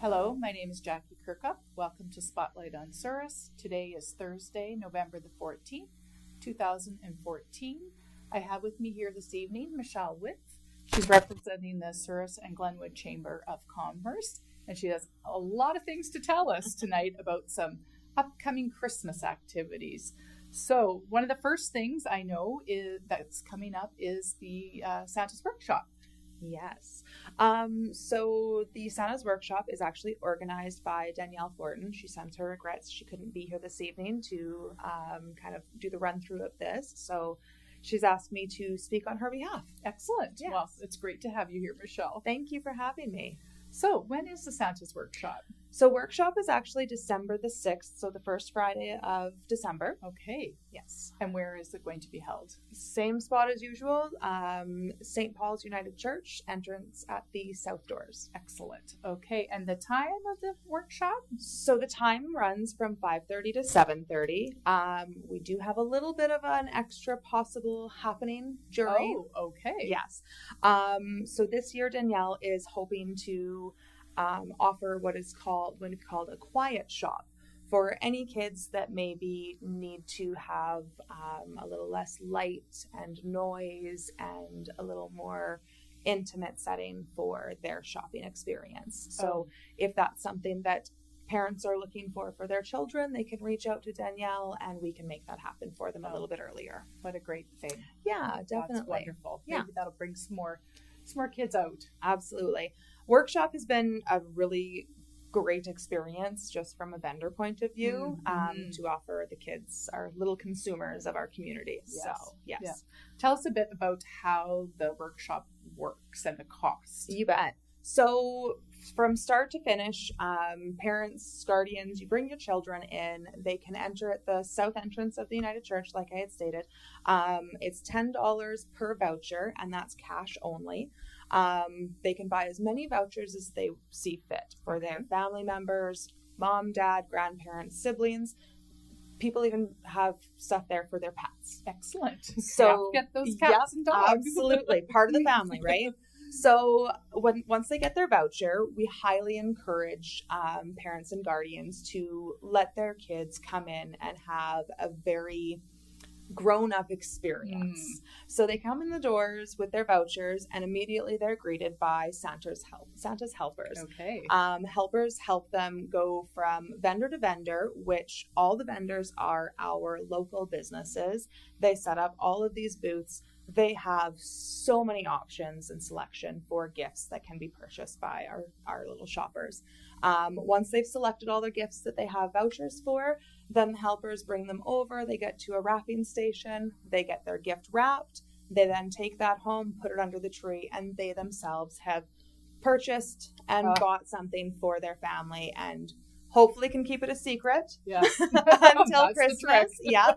Hello, my name is Jackie Kirkup. Welcome to Spotlight on Souris. Today is Thursday, November the 14th, 2014. I have with me here this evening Michelle Wipf. She's representing the Souris-Glenwwod Chamber of Commerce, and she has a lot of things to tell us tonight about some upcoming Christmas activities. So one of the first things I know that's coming up is the Santa's Workshop. Yes. So the Santa's Workshop is actually organized by Danielle Fortin. She sends her regrets she couldn't be here this evening to kind of do the run through of this. So she's asked me to speak on her behalf. Excellent. Yes. Well, it's great to have you here, Michelle. Thank you for having me. So when is the Santa's Workshop? So workshop is actually December the 6th, so the first Friday of December. Okay. Yes. And where is it going to be held? Same spot as usual, St. Paul's United Church, entrance at the south doors. Excellent. Okay. And the time of the workshop? So the time runs from 5:30 to 7:30. We do have a little bit of an extra possible happening during. Oh, okay. Yes. So this year Danielle is hoping to offer what is called a quiet shop for any kids that maybe need to have a little less light and noise and a little more intimate setting for their shopping experience. So if that's something that parents are looking for their children, they can reach out to Danielle and we can make that happen for them a little bit earlier. What a great thing. Yeah, definitely. That's wonderful. Yeah. Maybe that'll bring some more kids out. Absolutely. Workshop has been a really great experience just from a vendor point of view, to offer the kids, our little consumers of our community. Yes. So, yes. Yeah. Tell us a bit about how the workshop works and the cost. You bet. So from start to finish, parents, guardians, you bring your children in, they can enter at the south entrance of the United Church, like I had stated. It's $10 per voucher, and that's cash only. They can buy as many vouchers as they see fit for their family members, mom, dad, grandparents, siblings. People even have stuff there for their pets. Excellent. So get those cats and dogs. Absolutely. Part of the family, right? So once they get their voucher, we highly encourage parents and guardians to let their kids come in and have a very grown-up experience. So they come in the doors with their vouchers and immediately they're greeted by Santa's helpers. Okay. Helpers help them go from vendor to vendor, which all the vendors are our local businesses. They set up all of these booths. They have so many options and selection for gifts that can be purchased by our little shoppers. Once they've selected all their gifts that they have vouchers for, then the helpers bring them over. They get to a wrapping station. They get their gift wrapped. They then take that home, put it under the tree, and they themselves have purchased and bought something for their family and hopefully can keep it a secret until Christmas. Yeah.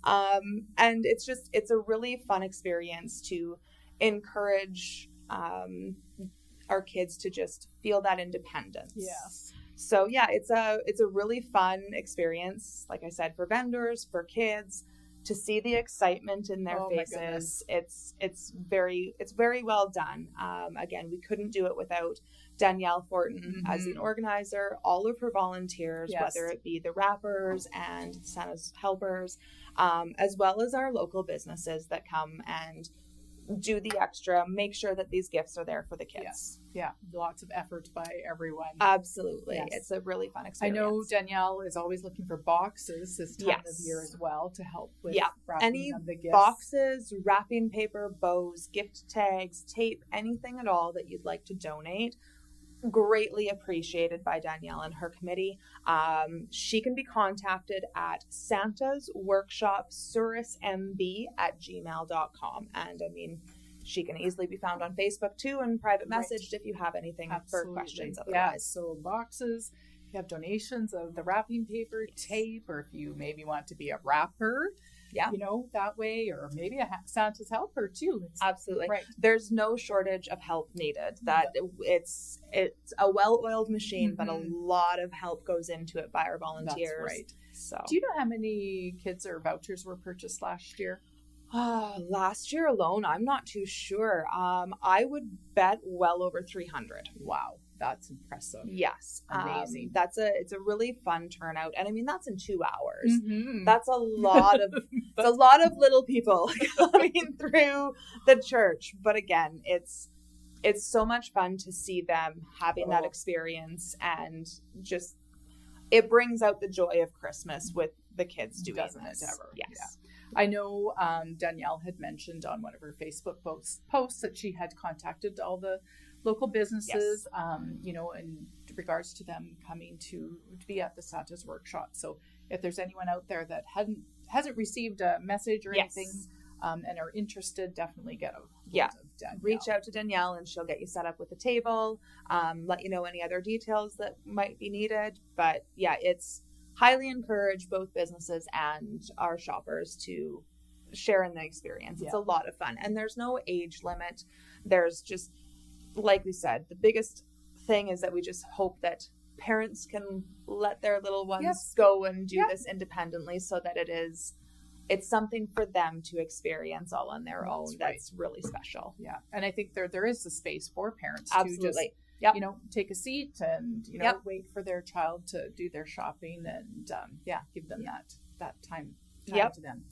And it's a really fun experience to encourage our kids to just feel that independence. Yes. So yeah, it's a really fun experience, like I said, for vendors, for kids, to see the excitement in their faces. It's very well done. Again, we couldn't do it without Danielle Fortin as an organizer, all of her volunteers, whether it be the wrappers and Santa's helpers, as well as our local businesses that come and do the extra, make sure that these gifts are there for the kids. Yes. Yeah, lots of effort by everyone. Absolutely. Yes. It's a really fun experience. I know Danielle is always looking for boxes this time of year as well to help with wrapping any of the gifts. Boxes, wrapping paper, bows, gift tags, tape, anything at all that you'd like to donate. Greatly appreciated by Danielle and her committee. She can be contacted at Santa's Workshop sourismb@gmail.com. And I mean, she can easily be found on Facebook too and private messaged if you have anything for questions otherwise. Yeah, so boxes, if you have donations of the wrapping paper, tape, or if you maybe want to be a wrapper, that way, or maybe a Santa's helper too. Absolutely. Right. There's no shortage of help needed. It's a well-oiled machine, but a lot of help goes into it by our volunteers. That's right. So, do you know how many kids or vouchers were purchased last year? Last year alone, I'm not too sure. I would bet well over 300. Wow. that's impressive. Yes. Amazing. It's a really fun turnout. And I mean, that's in 2 hours. Mm-hmm. That's a lot of, it's a lot of little people coming through the church. But again, it's so much fun to see them having that experience, and just, it brings out the joy of Christmas with the kids doing Doesn't this. it ever? Yes. Yeah. I know Danielle had mentioned on one of her Facebook posts that she had contacted all the local businesses, in regards to them coming to be at the Santa's workshop. So if there's anyone out there that hasn't received a message or anything, and are interested, definitely get a hold of Danielle. Reach out to Danielle and she'll get you set up with a table, let you know any other details that might be needed. But yeah, it's highly encourage both businesses and our shoppers to share in the experience. It's a lot of fun, and there's no age limit. There's just, like we said, the biggest thing is that we just hope that parents can let their little ones go and do this independently, so that it's something for them to experience all on their own. That's really special. Yeah. And I think there is the space for parents Absolutely. to just, take a seat and, wait for their child to do their shopping and, give them that time to them.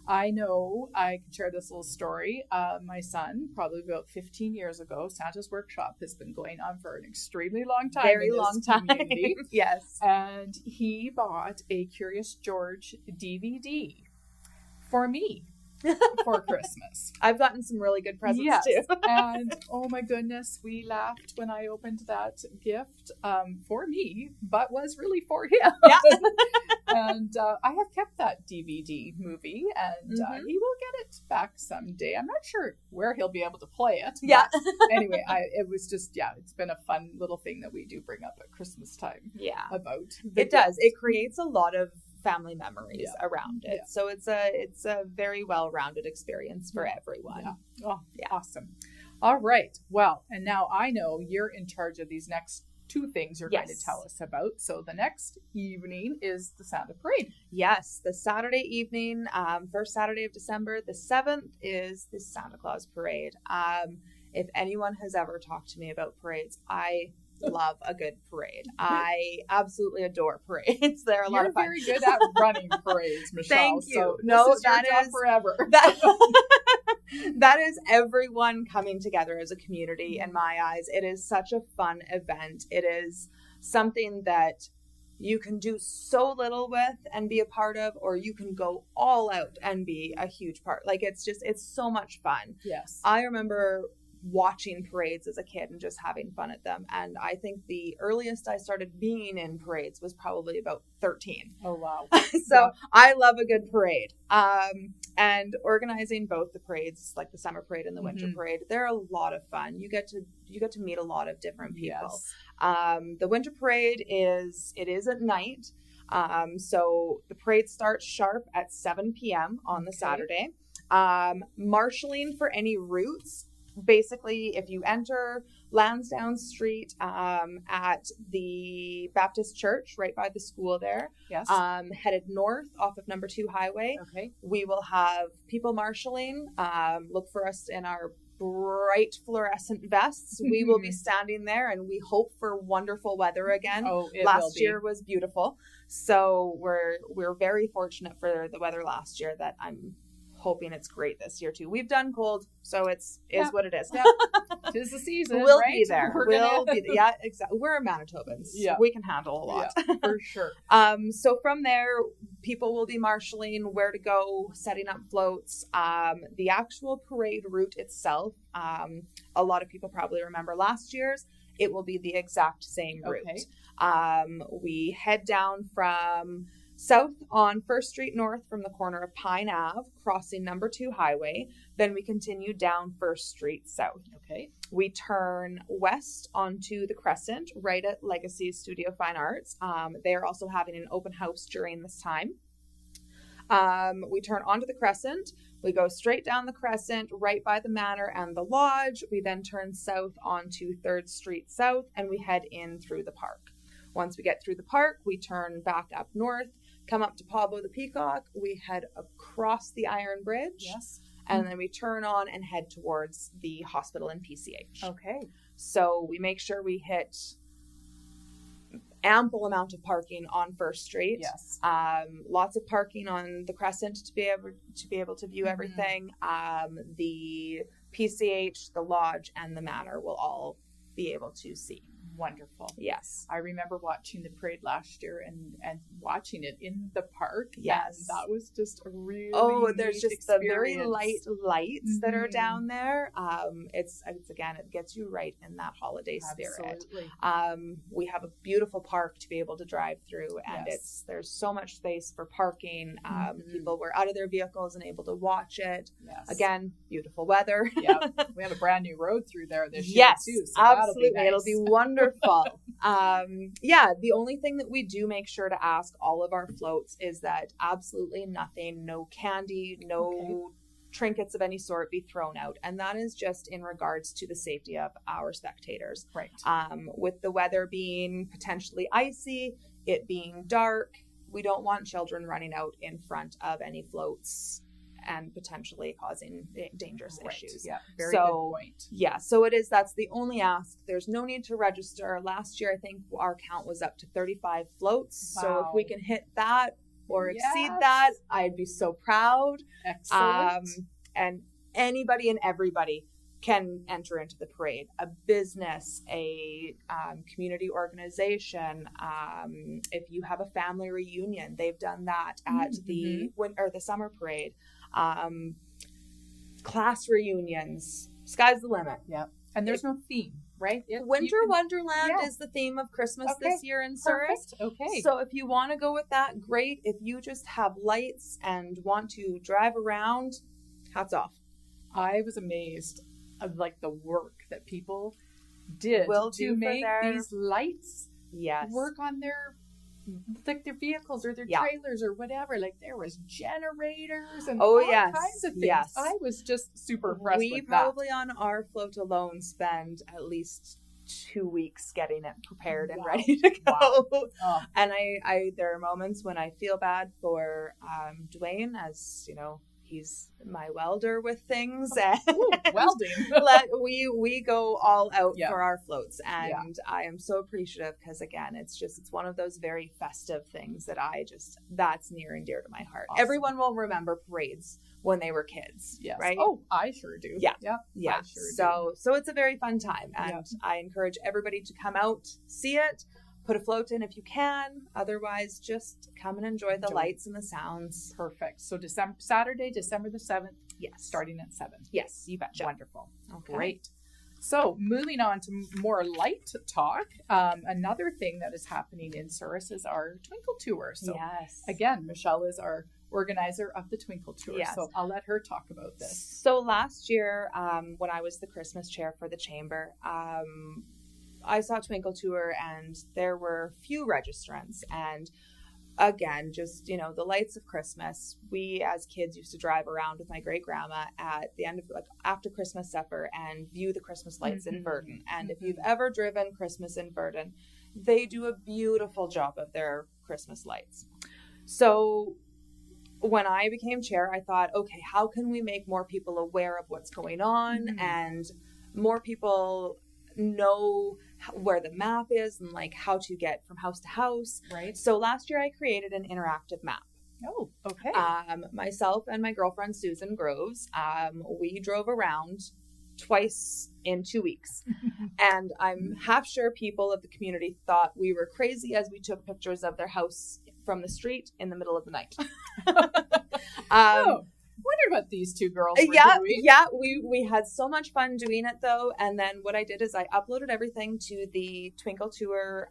I know I can share this little story. My son, probably about 15 years ago, Santa's Workshop has been going on for an extremely long time. Very long time. Yes. And he bought a Curious George DVD for me for Christmas. I've gotten some really good presents too. And oh my goodness, we laughed when I opened that gift for me, but was really for him. Yeah. And I have kept that DVD movie, and he will get it back someday. I'm not sure where he'll be able to play it. Yeah. Anyway, it was just, it's been a fun little thing that we do bring up at Christmas time. Yeah. About it does. It creates a lot of family memories around it. So it's a very well-rounded experience for everyone. Yeah. Oh, awesome. All right. Well, and now I know you're in charge of these next 2 things you're going to tell us about. So the next evening is the Santa Parade. Yes, the Saturday evening, first Saturday of December, the 7th is the Santa Claus Parade. If anyone has ever talked to me about parades, I love a good parade. I absolutely adore parades. They're a lot of fun. You're very good at running parades, Michelle. Thank you. So no, this is your job forever. That is everyone coming together as a community in my eyes. It is such a fun event. It is something that you can do so little with and be a part of, or you can go all out and be a huge part. Like, it's so much fun. Yes. I remember watching parades as a kid and just having fun at them. And I think the earliest I started being in parades was probably about 13. Oh, wow. So I love a good parade. And organizing both the parades, like the summer parade and the winter parade, they're a lot of fun. You get to meet a lot of different people. Yes. The winter parade is at night. So the parade starts sharp at 7 p.m. on the Saturday. Marshalling for any routes. Basically, if you enter Lansdowne Street at the Baptist Church right by the school there, headed north off of number 2 highway, we will have people marshalling. Look for us in our bright fluorescent vests. We will be standing there, and we hope for wonderful weather again. Last year was beautiful, so we're very fortunate for the weather last year that I'm hoping it's great this year too. We've done cold, so is what it is. Yeah. 'Tis the season. We'll right? be there. We'll be there. Yeah, exactly. We're Manitobans. Yeah. We can handle a lot. Yeah, for sure. So from there, people will be marshalling where to go, setting up floats. The actual parade route itself, a lot of people probably remember last year's. It will be the exact same route. We head down from south on 1st Street North from the corner of Pine Ave, crossing number 2 highway. Then we continue down 1st Street South. We turn west onto the Crescent, right at Legacy's Studio Fine Arts. They are also having an open house during this time. We turn onto the Crescent. We go straight down the Crescent, right by the Manor and the Lodge. We then turn south onto 3rd Street South, and we head in through the park. Once we get through the park, we turn back up north, come up to Pablo the Peacock. We head across the Iron Bridge. Yes. And then we turn on and head towards the hospital in PCH. Okay. So we make sure we hit ample amount of parking on First Street. Yes. Lots of parking on the Crescent to be able to view everything. The PCH, the Lodge, and the Manor will all be able to see. Wonderful. Yes. I remember watching the parade last year and watching it in the park. Yes. And that was just a really there's neat just experience. the very light lights that are down there. It's again, it gets you right in that holiday spirit. Absolutely. We have a beautiful park to be able to drive through, and Yes. there's so much space for parking. People were out of their vehicles and able to watch it. Yes. Again, beautiful weather. Yeah. We have a brand new road through there this year too. So absolutely. That'll be nice. It'll be wonderful. The only thing that we do make sure to ask all of our floats is that absolutely nothing, no candy, no trinkets of any sort be thrown out. And that is just in regards to the safety of our spectators. Right. With the weather being potentially icy, it being dark, we don't want children running out in front of any floats and potentially causing dangerous issues. Yeah, very good point. Yeah, so that's the only ask. There's no need to register. Last year, I think our count was up to 35 floats. Wow. So if we can hit that or exceed that, I'd be so proud. Excellent. And anybody and everybody can enter into the parade. A business, a community organization. If you have a family reunion, they've done that at the summer parade. Class reunions, sky's the limit. Yeah. And there's no theme, right? Winter Wonderland is the theme of Christmas this year in Souris. Okay. So if you want to go with that, great. If you just have lights and want to drive around, hats off. I was amazed of the work that people did to make these lights work on their vehicles or their trailers or whatever. There was generators and all kinds of things. Yes. I was just super impressed with that. We probably on our float alone spend at least 2 weeks getting it prepared and ready to go. Oh. And I there are moments when I feel bad for Dwayne, as you know, he's my welder with things. Ooh, welding. we go all out for our floats, and I am so appreciative because again, it's one of those very festive things that that's near and dear to my heart. Awesome. Everyone will remember parades when they were kids, right? Oh, I sure do. Yeah. I sure do. So it's a very fun time, and I encourage everybody to come out, see it. Put a float in if you can. Otherwise, just come and enjoy the lights and the sounds. Perfect. So Saturday, December the 7th. Yes. Starting at 7. Yes, you betcha. Wonderful. Okay. Great. So moving on to more light talk. Another thing that is happening in Souris is our Twinkle Tour. So again, Michelle is our organizer of the Twinkle Tour. Yes. So I'll let her talk about this. So last year, when I was the Christmas chair for the chamber, I saw Twinkle Tour and there were few registrants, and again, just, the lights of Christmas. We as kids used to drive around with my great grandma at the end of after Christmas supper and view the Christmas lights in Verdon. And if you've ever driven Christmas in Verdon, they do a beautiful job of their Christmas lights. So when I became chair, I thought, okay, how can we make more people aware of what's going on and more people know where the map is and how to get from house to house. Right. So last year I created an interactive map. Oh, okay. Myself and my girlfriend Susan Groves, we drove around twice in 2 weeks. And I'm half sure people of the community thought we were crazy as we took pictures of their house from the street in the middle of the night. Wonder what these two girls were doing. Yeah, we had so much fun doing it though. And then what I did is I uploaded everything to the Twinkle Tour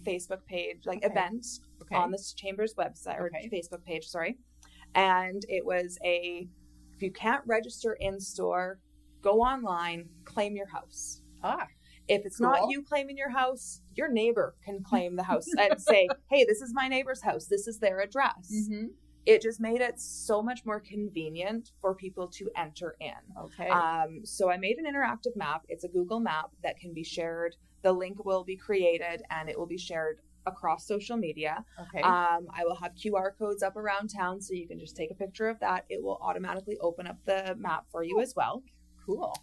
Facebook page, event on the Chamber's website or Facebook page, sorry. And it was if you can't register in store, go online, claim your house. If it's not you claiming your house, your neighbor can claim the house and say, hey, this is my neighbor's house. This is their address. Mm-hmm. It just made it so much more convenient for people to enter in. Okay. So I made an interactive map. It's a Google map that can be shared. The link will be created and it will be shared across social media. Okay. I will have QR codes up around town so you can just take a picture of that. It will automatically open up the map for you as well. Cool.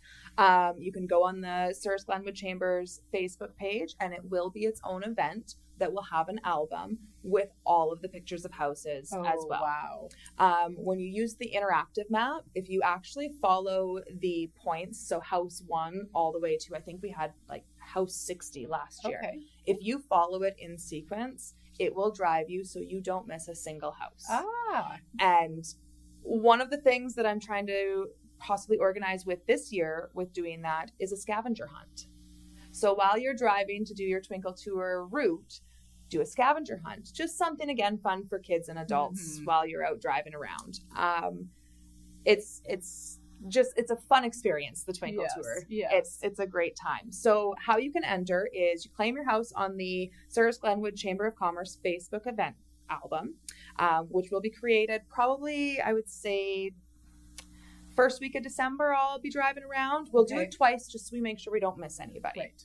You can go on the Souris-Glenwwod Chamber's Facebook page and it will be its own event. that will have an album with all of the pictures of houses as well. Wow. When you use the interactive map, if you actually follow the points, so house 1 all the way to, I think we had like house 60 last year. Okay. If you follow it in sequence, it will drive you so you don't miss a single house. Ah. And one of the things that I'm trying to possibly organize with this year with doing that is a scavenger hunt. So while you're driving to do your Twinkle Tour route, do a scavenger hunt. Just something, again, fun for kids and adults while you're out driving around. It's a fun experience, the Twinkle Tour. Yes. It's a great time. So how you can enter is you claim your house on the Souris-Glenwwod Chamber of Commerce Facebook event album, which will be created probably, I would say, first week of December. I'll be driving around. We'll do it twice just so we make sure we don't miss anybody. Right.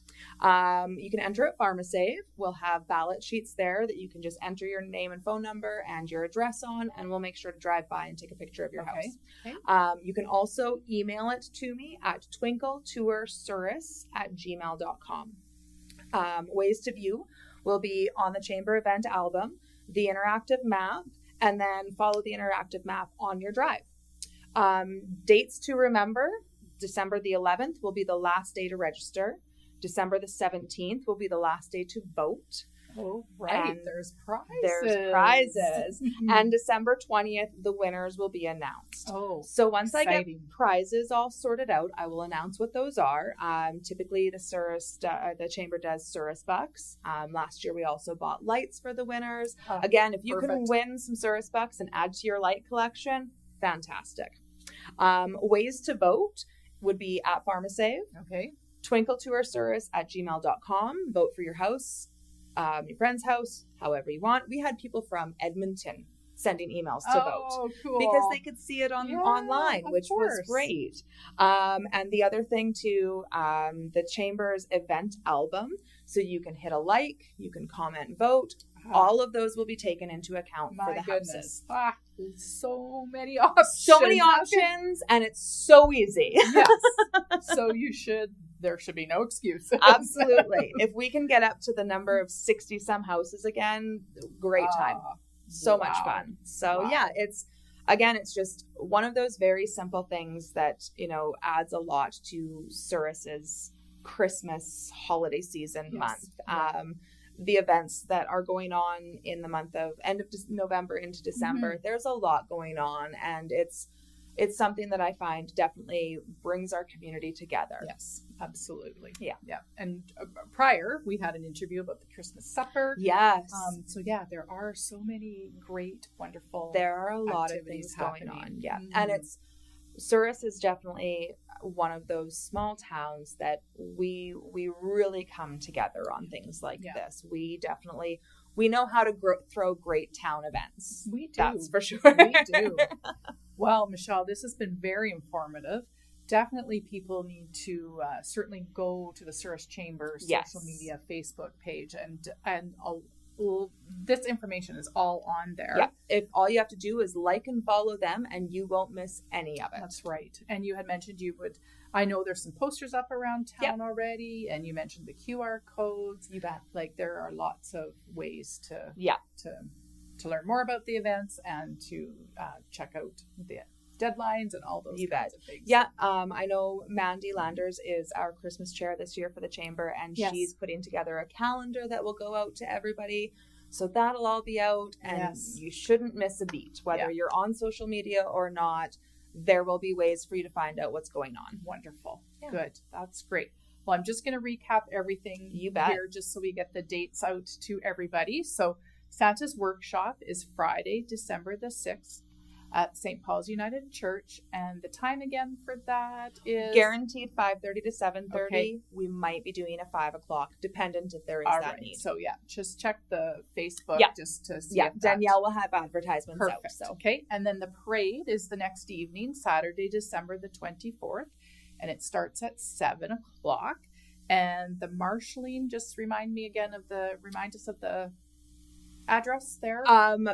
You can enter at PharmaSave. We'll have ballot sheets there that you can just enter your name and phone number and your address on, and we'll make sure to drive by and take a picture of your house. Okay. You can also email it to me at twinkletoursurus@gmail.com. Ways to view will be on the Chamber event album, the interactive map, and then follow the interactive map on your drive. Dates to remember: December the 11th will be the last day to register. December the 17th will be the last day to vote. Oh, right. And there's prizes. There's prizes. And December 20th, the winners will be announced. Oh, so once exciting. I get prizes all sorted out, I will announce what those are. Typically, the Chamber does Souris bucks. Last year, we also bought lights for the winners. Again, if you can win some Souris bucks and add to your light collection, fantastic. Ways to vote would be at PharmaSave. Okay. twinkletoursurus@gmail.com. Vote for your house, your friend's house, however you want. We had people from Edmonton sending emails to vote cool. because they could see it online, which was great. And the other thing too, the Chamber's event album. So you can hit a like, you can comment and vote. All of those will be taken into account for the houses. So many options. So many options, and it's so easy. Yes. So there should be no excuse. Absolutely. If we can get up to the number of 60 some houses again, great time. So much fun. So it's just one of those very simple things that, adds a lot to Souris's Christmas holiday season month. The events that are going on in the month of end of November into December, there's a lot going on, and it's something that I find definitely brings our community together. Yes, absolutely. Yeah. And prior, we had an interview about the Christmas supper. Yes. There are so many great, wonderful. There are a lot of things going on. Yeah, and Souris is definitely one of those small towns that we really come together on things like this. We know how to throw great town events. We do. That's for sure. We do. Well, Michelle, this has been very informative. Definitely people need to certainly go to the Souris Chamber social media Facebook page and this information is all on there. Yeah. If all you have to do is like and follow them, and you won't miss any of it. That's right. And you had mentioned I know there's some posters up around town already, and you mentioned the QR codes. You bet. Like there are lots of ways to learn more about the events and to check out the deadlines and all those kinds of things. Yeah, I know Mandy Landers is our Christmas chair this year for the Chamber, and she's putting together a calendar that will go out to everybody. So that'll all be out, and you shouldn't miss a beat. Whether you're on social media or not, there will be ways for you to find out what's going on. Wonderful. Yeah. Good. That's great. Well, I'm just going to recap everything here just so we get the dates out to everybody. So Santa's Workshop is Friday, December the 6th. At St. Paul's United Church, and the time again for that is guaranteed 5:30 to 7:30. Okay. We might be doing a 5 o'clock, dependent if there is that need. So just check the Facebook just to see. Yeah, Danielle will have advertisements out. So. Okay, and then the parade is the next evening, Saturday, December the 24th, and it starts at 7 o'clock. And the marshalling, just remind us of the address there?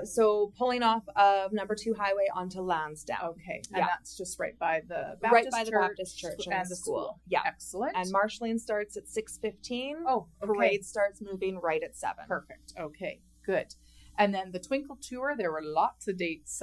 So pulling off of number 2 highway onto Lansdowne. Okay. And Yeah. that's just right by the Baptist Right by the church Baptist church and the school. Yeah. Excellent. And marshalling starts at 6:15. Oh, okay. Parade starts moving right at 7. Perfect. Okay, good. And then the Twinkle Tour, there were lots of dates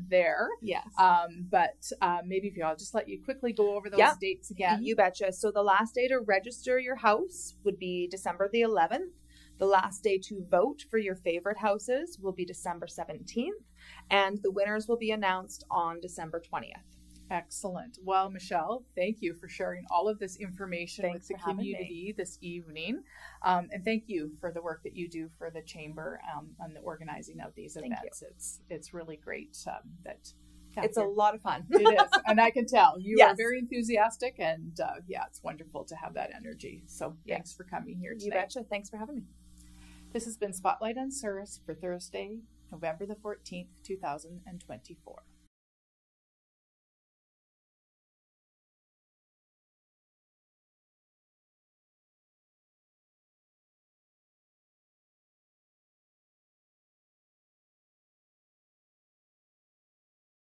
there. Yes. But maybe if I'll just let you quickly go over those dates again. You betcha. So the last day to register your house would be December the 11th. The last day to vote for your favorite houses will be December 17th. And the winners will be announced on December 20th. Excellent. Well, Michelle, thank you for sharing all of this information Thanks with the for having community this evening. And thank you for the work that you do for the Chamber and the organizing of these events. It's really great that it's a lot of fun. It is. And I can tell you Yes. are very enthusiastic and it's wonderful to have that energy. So thanks for coming here today. You betcha. Thanks for having me. This has been Spotlight on Souris for Thursday, November the 14th, 2024.